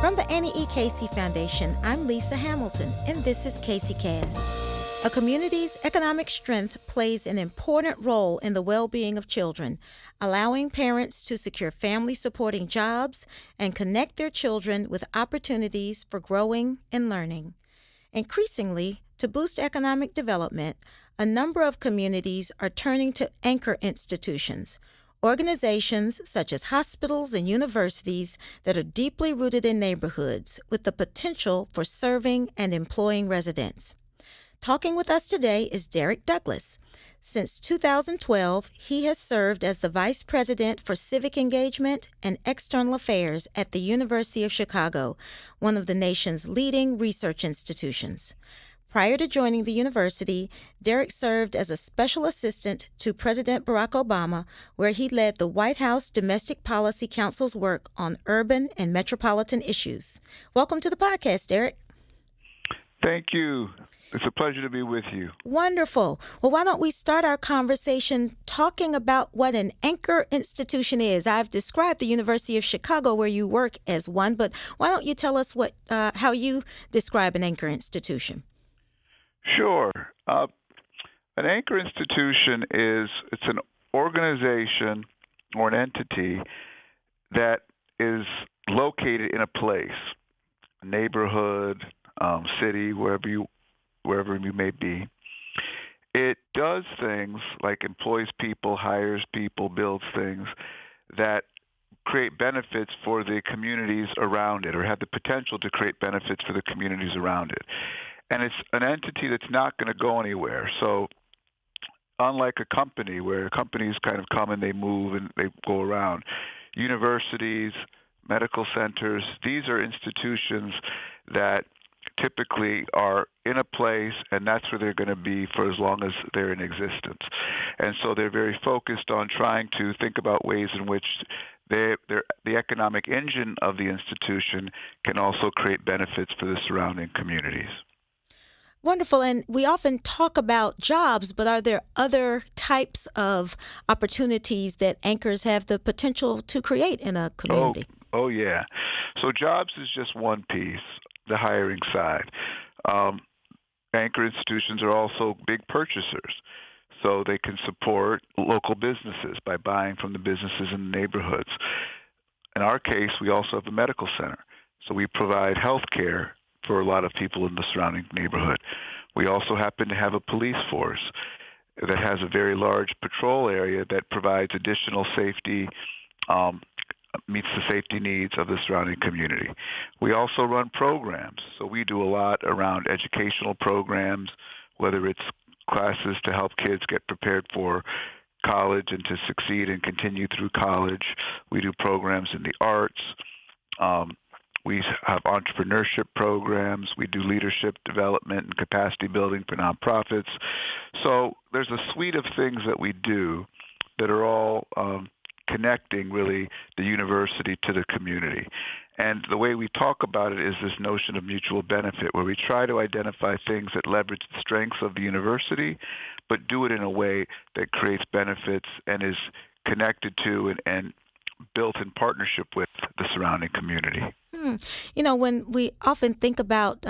From the Annie E. Casey Foundation, I'm Lisa Hamilton, and this is Casey Cast. A community's economic strength plays an important role in the well-being of children, allowing parents to secure family-supporting jobs and connect their children with opportunities for growing and learning. Increasingly, to boost economic development, a number of communities are turning to anchor institutions, organizations such as hospitals and universities that are deeply rooted in neighborhoods with the potential for serving and employing residents. Talking with us today is Derek Douglas. Since 2012, he has served as the Vice President for Civic Engagement and External Affairs at the University of Chicago, one of the nation's leading research institutions. Prior to joining the university, Derek served as a special assistant to President Barack Obama, where he led the White House Domestic Policy Council's work on urban and metropolitan issues. Welcome to the podcast, Derek. Thank you. It's a pleasure to be with you. Wonderful. Well, why don't we start our conversation talking about what an anchor institution is? I've described the University of Chicago where you work as one, but why don't you tell us how you describe an anchor institution? Sure. An anchor institution it's an organization or an entity that is located in a place, a neighborhood, city, wherever you may be. It does things like employs people, hires people, builds things that create benefits for the communities around it or have the potential to create benefits for the communities around it. And it's an entity that's not going to go anywhere. So unlike a company where companies kind of come and they move and they go around, universities, medical centers, these are institutions that typically are in a place, and that's where they're going to be for as long as they're in existence. And so they're very focused on trying to think about ways in which the economic engine of the institution can also create benefits for the surrounding communities. Wonderful. And we often talk about jobs, but are there other types of opportunities that anchors have the potential to create in a community? Oh yeah. So jobs is just one piece, the hiring side. Anchor institutions are also big purchasers, so they can support local businesses by buying from the businesses in the neighborhoods. In our case, we also have a medical center, so we provide health care for a lot of people in the surrounding neighborhood. We also happen to have a police force that has a very large patrol area that provides additional safety, meets the safety needs of the surrounding community. We also run programs, so we do a lot around educational programs, whether it's classes to help kids get prepared for college and to succeed and continue through college. We do programs in the arts. We have entrepreneurship programs. We do leadership development and capacity building for nonprofits. So there's a suite of things that we do that are all connecting, really, the university to the community. And the way we talk about it is this notion of mutual benefit, where we try to identify things that leverage the strengths of the university, but do it in a way that creates benefits and is connected to and built in partnership with the surrounding community. You know, when we often think about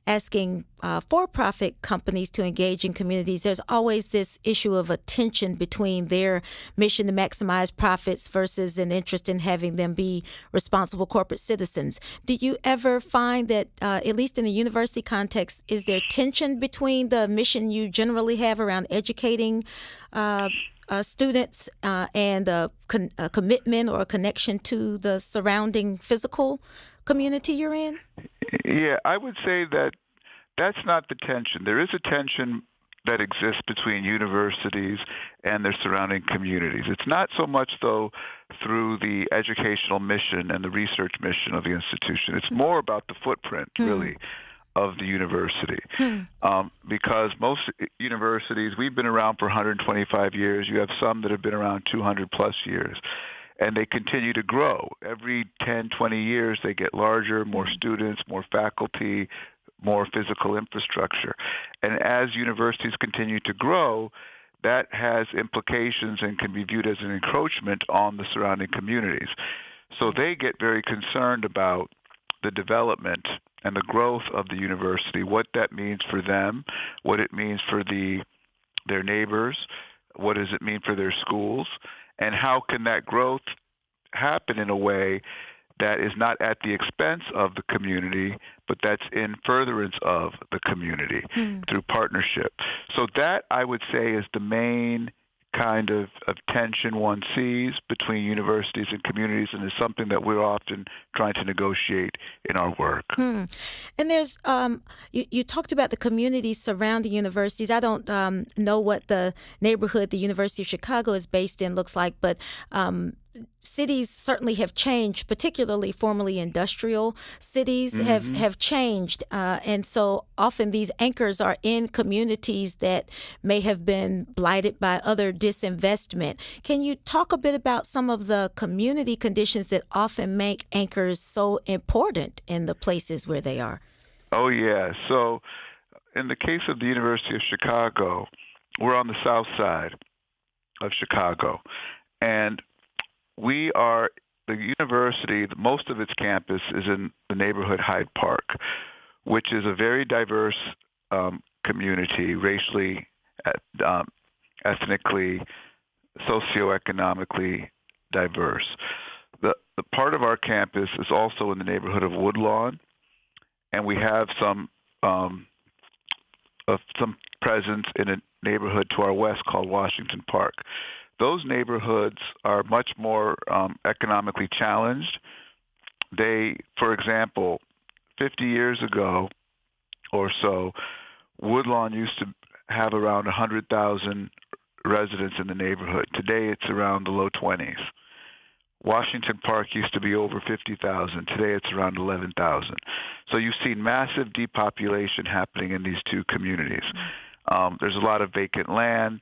asking for-profit companies to engage in communities, there's always this issue of a tension between their mission to maximize profits versus an interest in having them be responsible corporate citizens. Do you ever find that, at least in a university context, is there tension between the mission you generally have around educating students and a commitment or a connection to the surrounding physical community you're in? Yeah, I would say that that's not the tension. There is a tension that exists between universities and their surrounding communities. It's not so much, though, through the educational mission and the research mission of the institution. It's more about the footprint, really, of the university. Because most universities, we've been around for 125 years. You have some that have been around 200 plus years. And they continue to grow. Every 10, 20 years, they get larger, more students, more faculty, more physical infrastructure. And as universities continue to grow, that has implications and can be viewed as an encroachment on the surrounding communities. So they get very concerned about the development and the growth of the university, what that means for them, what it means for their neighbors, what does it mean for their schools, and how can that growth happen in a way that is not at the expense of the community, but that's in furtherance of the community through partnership. So that, I would say, is the main kind of tension one sees between universities and communities, and is something that we're often trying to negotiate in our work. And there's you talked about the communities surrounding universities. I don't know what the neighborhood the University of Chicago is based in looks like, but cities certainly have changed, particularly formerly industrial cities have changed. And so often these anchors are in communities that may have been blighted by other disinvestment. Can you talk a bit about some of the community conditions that often make anchors so important in the places where they are? Oh, yeah. So in the case of the University of Chicago, we're on the south side of Chicago. And the university, most of its campus is in the neighborhood Hyde Park, which is a very diverse community, racially, ethnically, socioeconomically diverse. The part of our campus is also in the neighborhood of Woodlawn, and we have some presence in a neighborhood to our west called Washington Park. Those neighborhoods are much more economically challenged. For example, 50 years ago or so, Woodlawn used to have around 100,000 residents in the neighborhood. Today, it's around the low 20s. Washington Park used to be over 50,000. Today, it's around 11,000. So you've seen massive depopulation happening in these two communities. There's a lot of vacant land.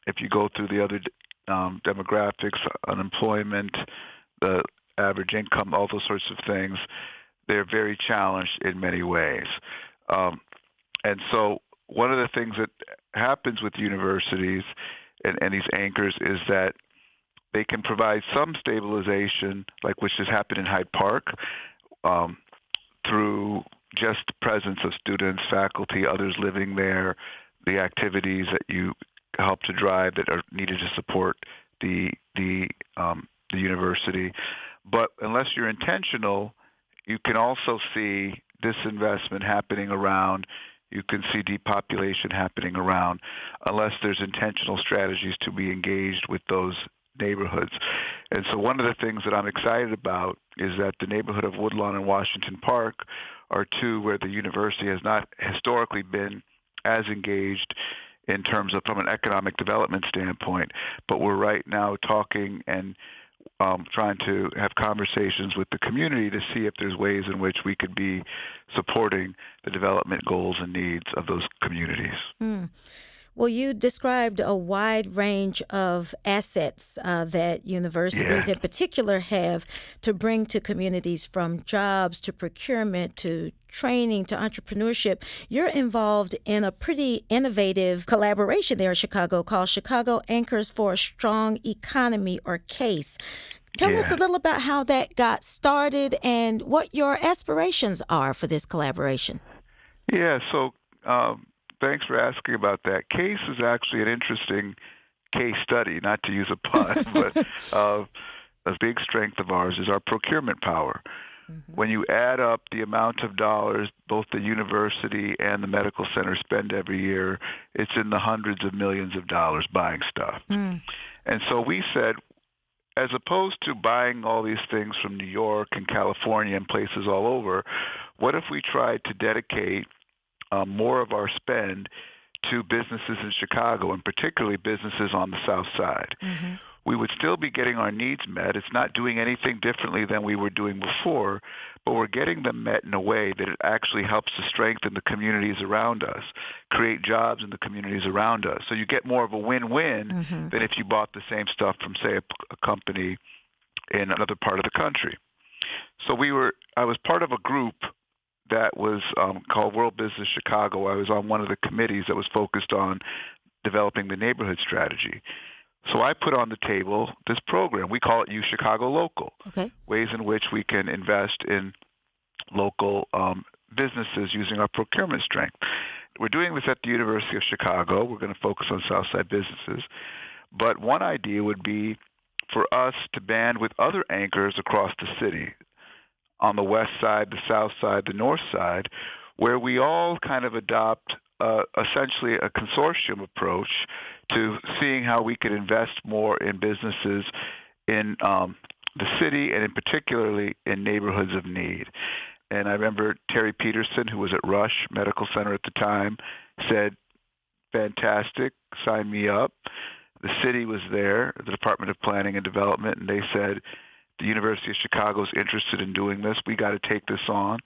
If you go through the other demographics, unemployment, the average income, all those sorts of things, they're very challenged in many ways. And so one of the things that happens with universities and these anchors is that they can provide some stabilization, like which has happened in Hyde Park, through just the presence of students, faculty, others living there, the activities that you help to drive that are needed to support the university. But unless you're intentional, you can also see disinvestment happening around. You can see depopulation happening around unless there's intentional strategies to be engaged with those neighborhoods. And so one of the things that I'm excited about is that the neighborhood of Woodlawn and Washington Park are two where the university has not historically been as engaged in terms of from an economic development standpoint, but we're right now talking and trying to have conversations with the community to see if there's ways in which we could be supporting the development goals and needs of those communities. Well, you described a wide range of assets that universities in particular have to bring to communities, from jobs to procurement to training to entrepreneurship. You're involved in a pretty innovative collaboration there in Chicago called Chicago Anchors for a Strong Economy, or CASE. Tell us a little about how that got started and what your aspirations are for this collaboration. Yeah, so thanks for asking about that. CASE is actually an interesting case study, not to use a pun, but a big strength of ours is our procurement power. When you add up the amount of dollars both the university and the medical center spend every year, it's in the hundreds of millions of dollars buying stuff. And so we said, as opposed to buying all these things from New York and California and places all over, what if we tried to dedicate more of our spend to businesses in Chicago, and particularly businesses on the south side? We would still be getting our needs met. It's not doing anything differently than we were doing before, but we're getting them met in a way that it actually helps to strengthen the communities around us, create jobs in the communities around us. So you get more of a win-win than if you bought the same stuff from, say, a company in another part of the country. So I was part of a group that was called World Business Chicago. I was on one of the committees that was focused on developing the neighborhood strategy. So I put on the table this program. We call it U Chicago Local, ways in which we can invest in local businesses using our procurement strength. We're doing this at the University of Chicago. We're going to focus on Southside businesses. But one idea would be for us to band with other anchors across the city, on the west side, the south side, the north side, where we all kind of adopt essentially a consortium approach to seeing how we could invest more in businesses in the city and in particularly in neighborhoods of need. And I remember Terry Peterson, who was at Rush Medical Center at the time, said, fantastic, sign me up. The city was there, the Department of Planning and Development, and they said, the University of Chicago is interested in doing this. We got to take this on.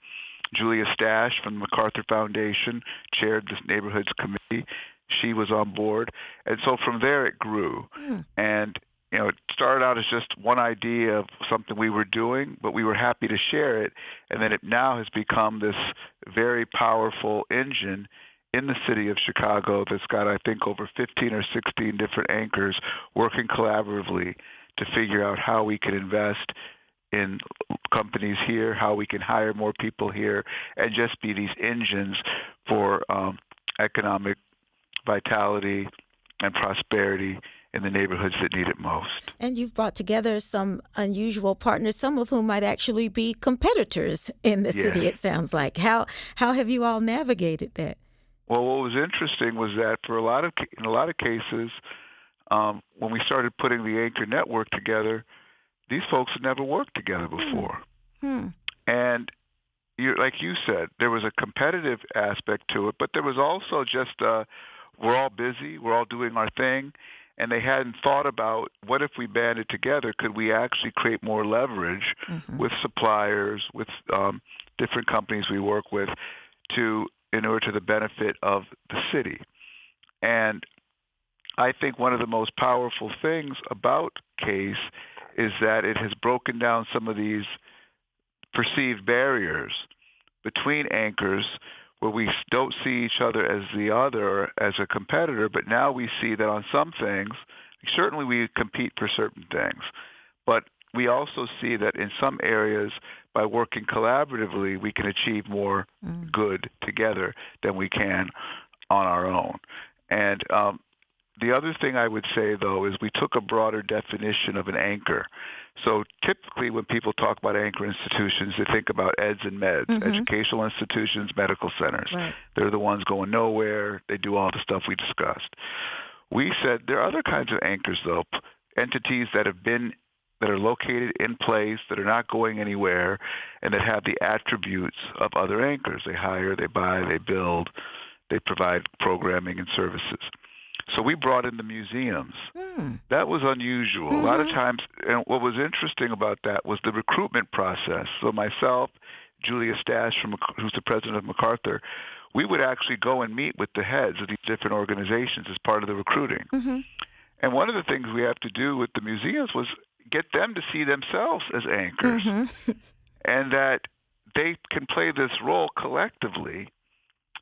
Julia Stash from the MacArthur Foundation chaired this neighborhoods committee. She was on board. And so from there it grew. And it started out as just one idea of something we were doing, but we were happy to share it. And then it now has become this very powerful engine in the city of Chicago that's got, I think, over 15 or 16 different anchors working collaboratively to figure out how we can invest in companies here, how we can hire more people here, and just be these engines for economic vitality and prosperity in the neighborhoods that need it most. And you've brought together some unusual partners, some of whom might actually be competitors in the city, it sounds like. How have you all navigated that? Well, what was interesting was that in a lot of cases, when we started putting the anchor network together, these folks had never worked together before. And like you said, there was a competitive aspect to it, but there was also just we're all busy, we're all doing our thing, and they hadn't thought about what if we banded together, could we actually create more leverage with suppliers, with different companies we work with in order to the benefit of the city. And I think one of the most powerful things about CASE is that it has broken down some of these perceived barriers between anchors where we don't see each other as the other or as a competitor, but now we see that on some things, certainly we compete for certain things, but we also see that in some areas, by working collaboratively, we can achieve more good together than we can on our own. And the other thing I would say, though, is we took a broader definition of an anchor. So typically when people talk about anchor institutions, they think about eds and meds, educational institutions, medical centers. Right. They're the ones going nowhere. They do all the stuff we discussed. We said there are other kinds of anchors, though, entities that are located in place, that are not going anywhere, and that have the attributes of other anchors. They hire, they buy, they build, they provide programming and services. So we brought in the museums. That was unusual. A lot of times, and what was interesting about that was the recruitment process. So myself, Julia Stash, who's the president of MacArthur, we would actually go and meet with the heads of these different organizations as part of the recruiting. And one of the things we have to do with the museums was get them to see themselves as anchors and that they can play this role collectively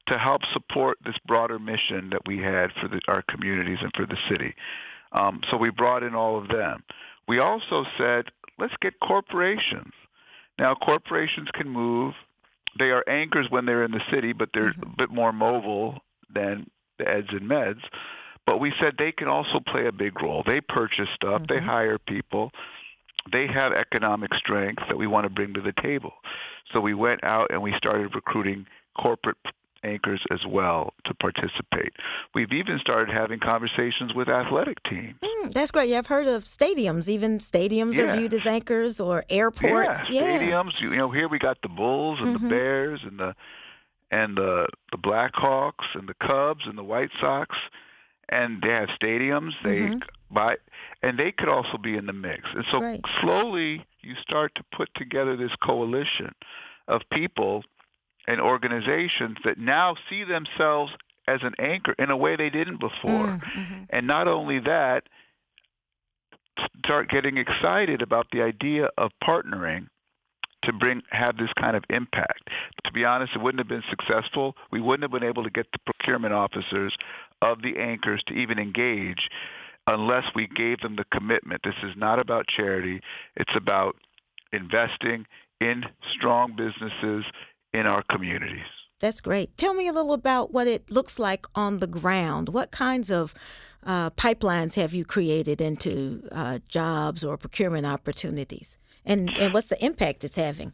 to help support this broader mission that we had for our communities and for the city. So we brought in all of them. We also said, let's get corporations. Now, corporations can move. They are anchors when they're in the city, but they're a bit more mobile than the eds and meds. But we said they can also play a big role. They purchase stuff. They hire people. They have economic strength that we want to bring to the table. So we went out and we started recruiting corporate anchors as well to participate. We've even started having conversations with athletic teams. That's great. Yeah, I've heard of stadiums. Even stadiums are viewed as anchors, or airports. Stadiums. Here we got the Bulls and the Bears and the Blackhawks and the Cubs and the White Sox, and they have stadiums. They buy, and they could also be in the mix. And so slowly you start to put together this coalition of people and organizations that now see themselves as an anchor in a way they didn't before. And not only that, start getting excited about the idea of partnering to have this kind of impact. To be honest, it wouldn't have been successful. We wouldn't have been able to get the procurement officers of the anchors to even engage unless we gave them the commitment. This is not about charity. It's about investing in strong businesses in our communities. That's great. Tell me a little about what it looks like on the ground. What kinds of pipelines have you created into jobs or procurement opportunities? And what's the impact it's having?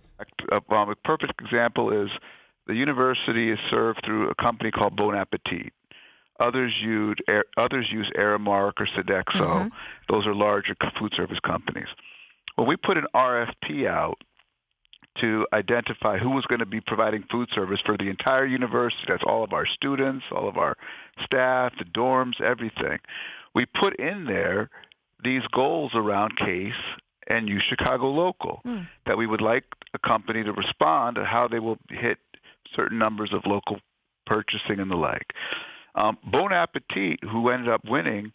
A perfect example is the university is served through a company called Bon Appetit. Others use Aramark or Sodexo. Those are larger food service companies. When we put an RFP out to identify who was going to be providing food service for the entire university, that's all of our students, all of our staff, the dorms, everything, we put in there these goals around CASE and U Chicago Local, that we would like a company to respond to how they will hit certain numbers of local purchasing and the like. Bon Appetit, who ended up winning,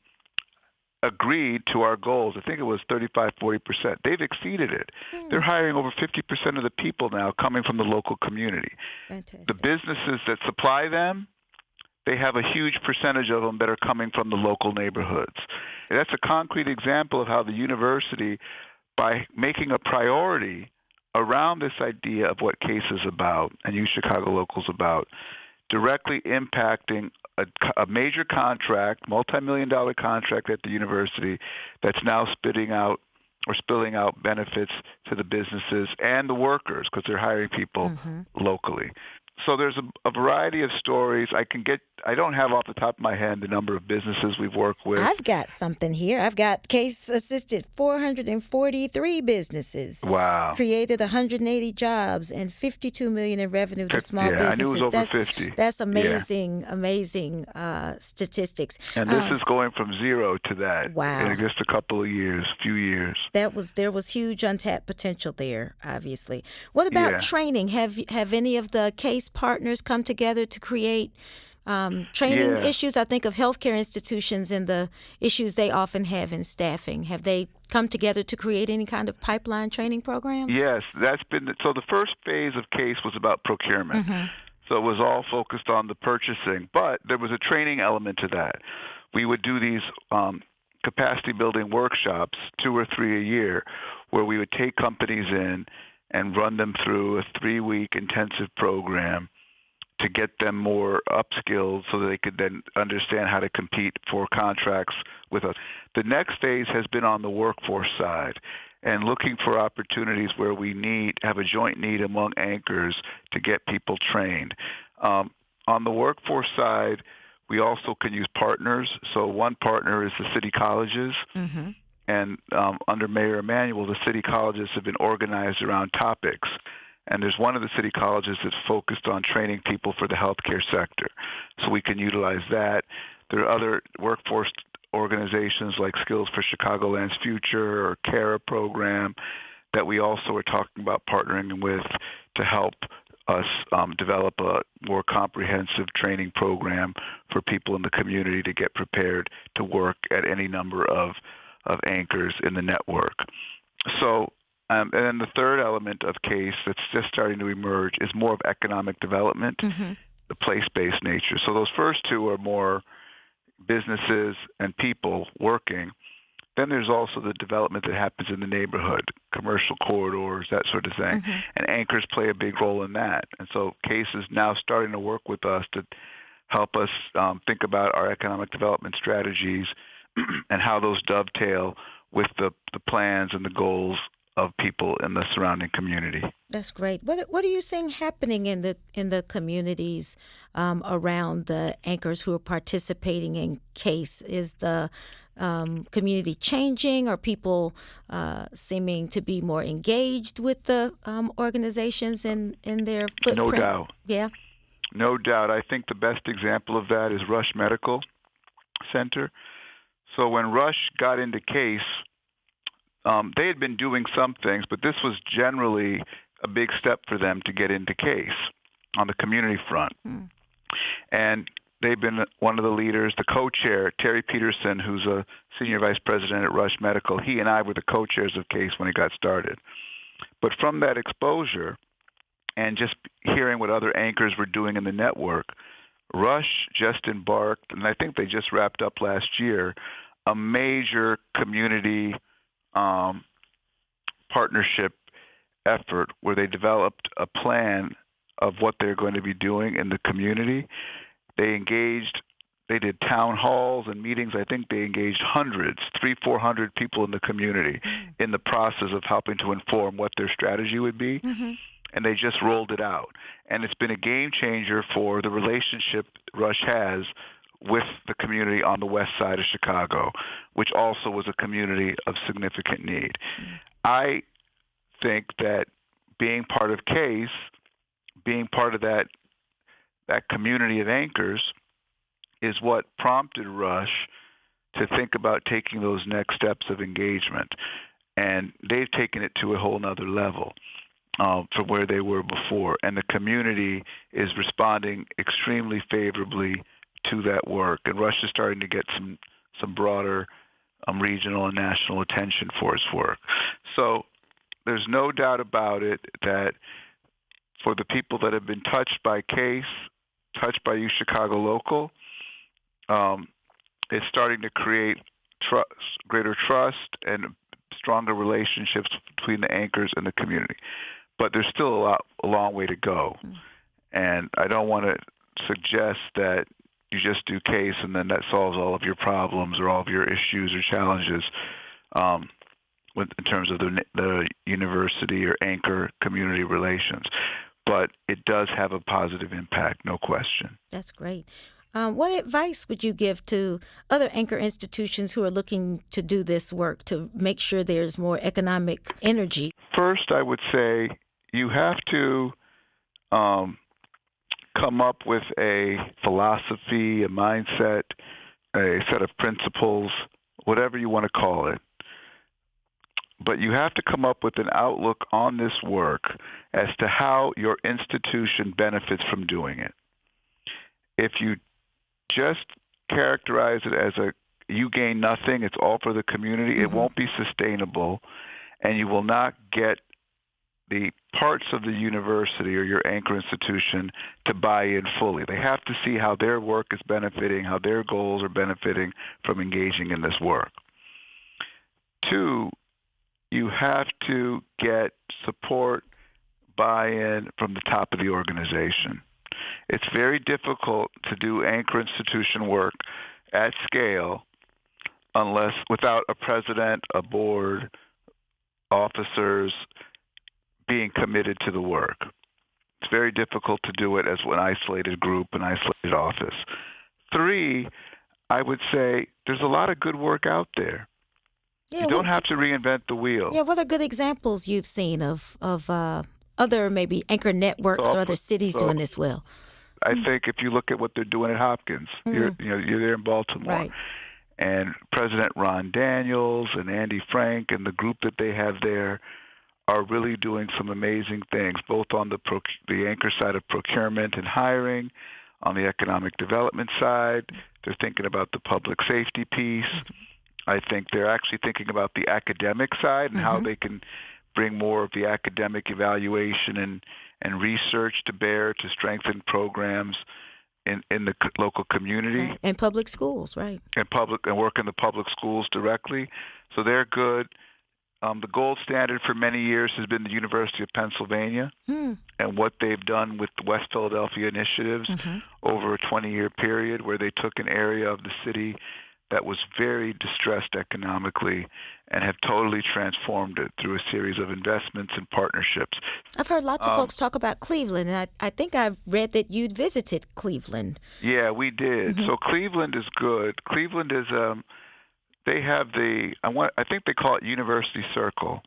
agreed to our goals. I think it was 35-40%. They've exceeded it. They're hiring over 50% of the people now coming from the local community. Fantastic. The businesses that supply them, they have a huge percentage of them that are coming from the local neighborhoods. And that's a concrete example of how the university, by making a priority around this idea of what CASE is about and U Chicago Local is about, directly impacting a major contract, multi-million-dollar contract at the university that's now spilling out benefits to the businesses and the workers because they're hiring people locally. So there's a variety of stories. I don't have off the top of my head the number of businesses we've worked with. I've got something here. I've got CASE assisted 443 businesses. Wow. Created 180 jobs and $52 million in revenue to small businesses. I knew it was over 50. That's amazing, amazing statistics. And this is going from zero to that in just a couple of years, few years. There was huge untapped potential there, obviously. What about training? Have any of the CASE partners come together to create training issues? I think of healthcare institutions and the issues they often have in staffing. Have they come together to create any kind of pipeline training programs? Yes, so the first phase of CASE was about procurement. So it was all focused on the purchasing, but there was a training element to that. We would do these capacity building workshops, 2 or 3 a year, where we would take companies in and run them through a 3-week intensive program to get them more upskilled so that they could then understand how to compete for contracts with us. The next phase has been on the workforce side and looking for opportunities where we have a joint need among anchors to get people trained. On the workforce side, we also can use partners. So one partner is the city colleges. And under Mayor Emanuel, the city colleges have been organized around topics. And there's one of the city colleges that's focused on training people for the healthcare sector. So we can utilize that. There are other workforce organizations like Skills for Chicagoland's Future or CARA program that we also are talking about partnering with to help us develop a more comprehensive training program for people in the community to get prepared to work at any number of anchors in the network. So, and then the third element of CASE that's just starting to emerge is more of economic development, the place-based nature. So those first two are more businesses and people working. Then there's also the development that happens in the neighborhood, commercial corridors, that sort of thing. And anchors play a big role in that. And so CASE is now starting to work with us to help us think about our economic development strategies and how those dovetail with the plans and the goals of people in the surrounding community. That's great. What are you seeing happening in the communities around the anchors who are participating in CASE? Is the community changing? Are people seeming to be more engaged with the organizations in their footprint? No doubt. Yeah. No doubt. I think the best example of that is Rush Medical Center. So when Rush got into CASE, they had been doing some things, but this was generally a big step for them to get into CASE on the community front. And they've been one of the leaders, the co-chair, Terry Peterson, who's a senior vice president at Rush Medical. He and I were the co-chairs of CASE when it got started. But from that exposure and just hearing what other anchors were doing in the network, Rush just embarked, and I think they just wrapped up last year, a major community partnership effort where they developed a plan of what they're going to be doing in the community. They did town halls and meetings. I think they engaged hundreds, 400 people in the community in the process of helping to inform what their strategy would be. And they just rolled it out. And it's been a game changer for the relationship Rush has with the community on the west side of Chicago, which also was a community of significant need. I think that being part of CASE, being part of that community of anchors, is what prompted Rush to think about taking those next steps of engagement. And they've taken it to a whole nother level from where they were before. And the community is responding extremely favorably to that work. And Rush is starting to get some broader regional and national attention for its work. So there's no doubt about it that for the people that have been touched by CASE, touched by U Chicago Local, it's starting to create greater trust and stronger relationships between the anchors and the community. But there's still a long way to go. And I don't want to suggest that you just do CASE and then that solves all of your problems or all of your issues or challenges in terms of the university or anchor community relations. But it does have a positive impact, no question. That's great. What advice would you give to other anchor institutions who are looking to do this work to make sure there's more economic energy? First, I would say you have to come up with a philosophy, a mindset, a set of principles, whatever you want to call it. But you have to come up with an outlook on this work as to how your institution benefits from doing it. If you just characterize it as you gain nothing, it's all for the community, it won't be sustainable, and you will not get the parts of the university or your anchor institution to buy in fully. They have to see how their work is benefiting, how their goals are benefiting from engaging in this work. 2, you have to get support, buy-in from the top of the organization. It's very difficult to do anchor institution work at scale without a president, a board, officers being committed to the work. It's very difficult to do it as an isolated group, an isolated office. 3, I would say there's a lot of good work out there. You don't have to reinvent the wheel. Yeah, what are good examples you've seen of other maybe anchor networks or other cities doing this well? I think if you look at what they're doing at Hopkins, you're there in Baltimore, right. And President Ron Daniels and Andy Frank and the group that they have there are really doing some amazing things, both on the anchor side of procurement and hiring, on the economic development side. They're thinking about the public safety piece. I think they're actually thinking about the academic side and how they can bring more of the academic evaluation and research to bear to strengthen programs in the local community. Right. And public schools, right. And work in the public schools directly. So they're good. The gold standard for many years has been the University of Pennsylvania and what they've done with the West Philadelphia initiatives over a 20-year period where they took an area of the city that was very distressed economically and have totally transformed it through a series of investments and partnerships. I've heard lots of folks talk about Cleveland, and I think I've read that you'd visited Cleveland. Yeah, we did. So Cleveland is good. Cleveland is, they have I think they call it University Circle.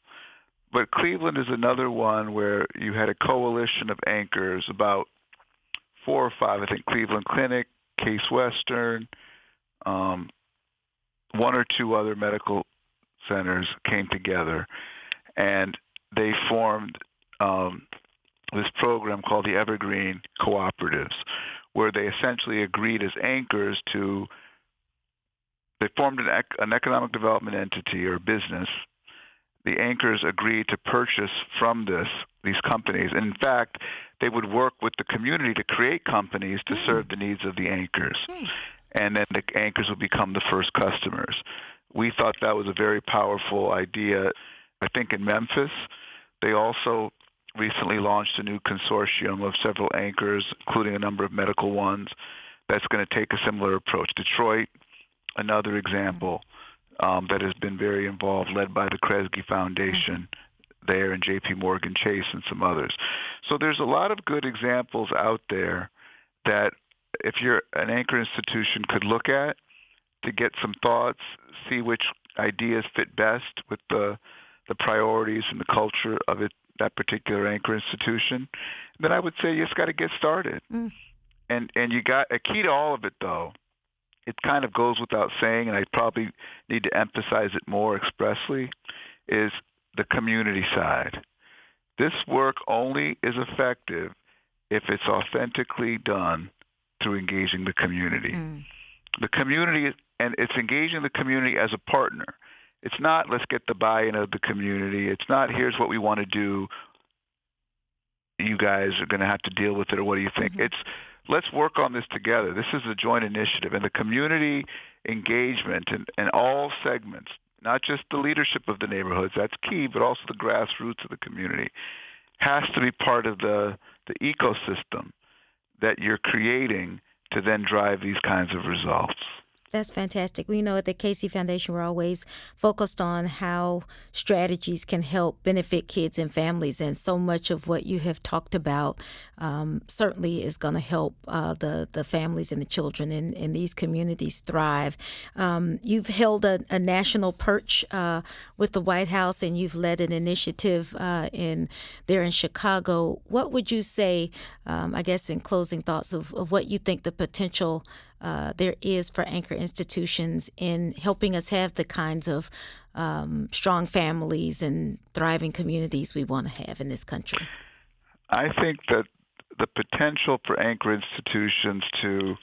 But Cleveland is another one where you had a coalition of anchors, about 4 or 5, I think Cleveland Clinic, Case Western, 1 or 2 other medical centers came together, and they formed this program called the Evergreen Cooperatives, where they essentially agreed as anchors they formed an economic development entity or business. The anchors agreed to purchase from these companies. And in fact, they would work with the community to create companies to serve the needs of the anchors. And then the anchors would become the first customers. We thought that was a very powerful idea. I think in Memphis, They also recently launched a new consortium of several anchors, including a number of medical ones, that's going to take a similar approach. Detroit, another example that has been very involved, led by the Kresge Foundation there and J.P. Morgan Chase and some others. So there's a lot of good examples out there that if you're an anchor institution could look at to get some thoughts, see which ideas fit best with the priorities and the culture of that particular anchor institution. Then I would say you just got to get started. And you got a key to all of it, though. It kind of goes without saying, and I probably need to emphasize it more expressly, is the community side. This work only is effective if it's authentically done through engaging the community. The community, and it's engaging the community as a partner. It's not, let's get the buy-in of the community. It's not, here's what we want to do. You guys are going to have to deal with it, or what do you think? It's, let's work on this together. This is a joint initiative. And the community engagement in all segments, not just the leadership of the neighborhoods, that's key, but also the grassroots of the community, has to be part of the ecosystem that you're creating to then drive these kinds of results. That's fantastic. We know at the Casey Foundation, we're always focused on how strategies can help benefit kids and families. And so much of what you have talked about certainly is going to help the families and the children in these communities thrive. You've held a national perch with the White House, and you've led an initiative there in Chicago. What would you say, I guess, in closing thoughts of what you think the potential there is for anchor institutions in helping us have the kinds of strong families and thriving communities we want to have in this country? I think that the potential for anchor institutions to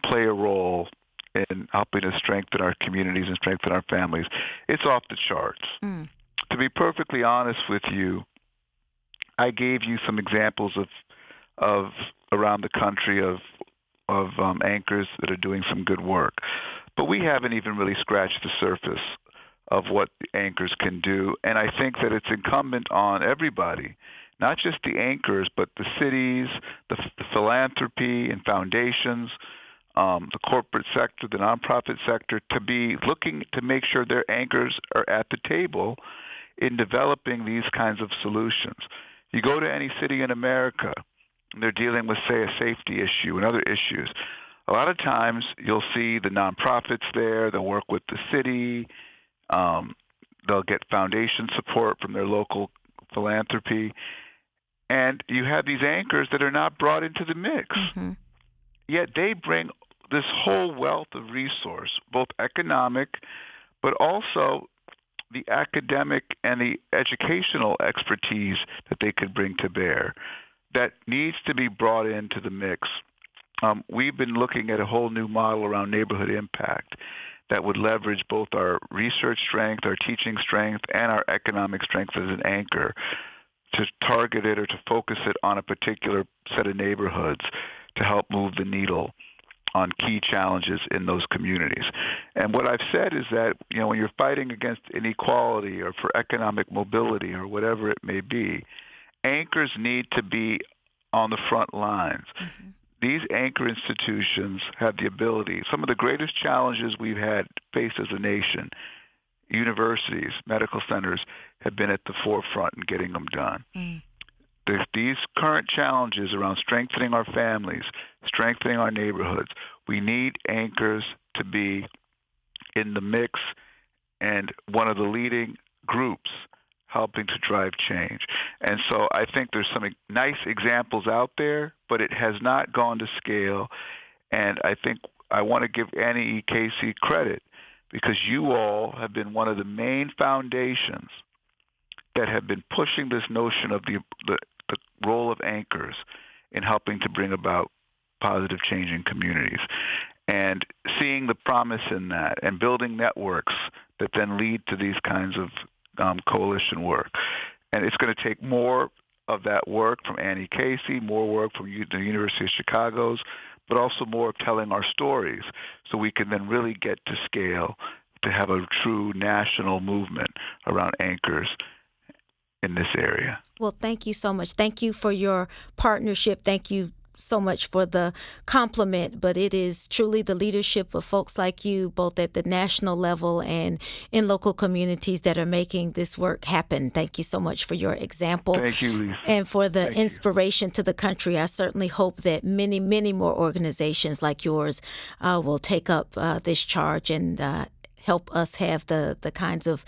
play a role in helping to strengthen our communities and strengthen our families, it's off the charts. To be perfectly honest with you, I gave you some examples of around the country of anchors that are doing some good work. But we haven't even really scratched the surface of what the anchors can do. And I think that it's incumbent on everybody, not just the anchors, but the cities, the philanthropy and foundations, the corporate sector, the nonprofit sector, to be looking to make sure their anchors are at the table in developing these kinds of solutions. You go to any city in America, they're dealing with, say, a safety issue and other issues. A lot of times you'll see the nonprofits there. They'll work with the city. They'll get foundation support from their local philanthropy. And you have these anchors that are not brought into the mix. Yet they bring this whole wealth of resource, both economic, but also the academic and the educational expertise that they could bring to bear that needs to be brought into the mix. We've been looking at a whole new model around neighborhood impact that would leverage both our research strength, our teaching strength, and our economic strength as an anchor to target it or to focus it on a particular set of neighborhoods to help move the needle on key challenges in those communities. And what I've said is that, when you're fighting against inequality or for economic mobility or whatever it may be, anchors need to be on the front lines. These anchor institutions have the ability. Some of the greatest challenges we've faced as a nation, universities, medical centers, have been at the forefront in getting them done. These current challenges around strengthening our families, strengthening our neighborhoods, we need anchors to be in the mix and one of the leading groups helping to drive change. And so I think there's some nice examples out there, but it has not gone to scale. And I think I want to give Annie E. Casey credit because you all have been one of the main foundations that have been pushing this notion of the role of anchors in helping to bring about positive change in communities. And seeing the promise in that and building networks that then lead to these kinds of coalition work. And it's going to take more of that work from Annie Casey, more work from the University of Chicago's, but also more of telling our stories so we can then really get to scale to have a true national movement around anchors in this area. Well, thank you so much. Thank you for your partnership. Thank you so much for the compliment, but it is truly the leadership of folks like you, both at the national level and in local communities, that are making this work happen. Thank you so much for your example. Thank you, Lisa. And for the Thank you. inspiration to the country. I certainly hope that many, many more organizations like yours will take up this charge and help us have the kinds of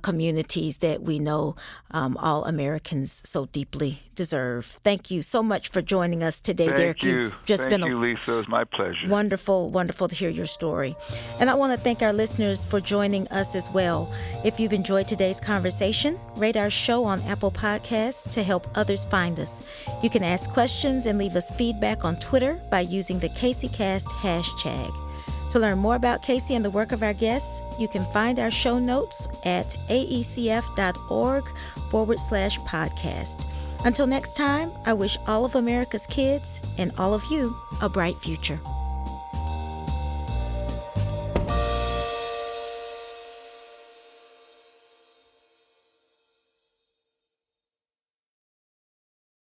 communities that we know all Americans so deeply deserve. Thank you so much for joining us today, Derek. Thank you. You've just Thank been you, Lisa. It was my pleasure. wonderful to hear your story. And I want to thank our listeners for joining us as well. If you've enjoyed today's conversation, rate our show on Apple Podcasts to help others find us. You can ask questions and leave us feedback on Twitter by using the CaseyCast hashtag. To learn more about Casey and the work of our guests, you can find our show notes at aecf.org/podcast. Until next time, I wish all of America's kids and all of you a bright future.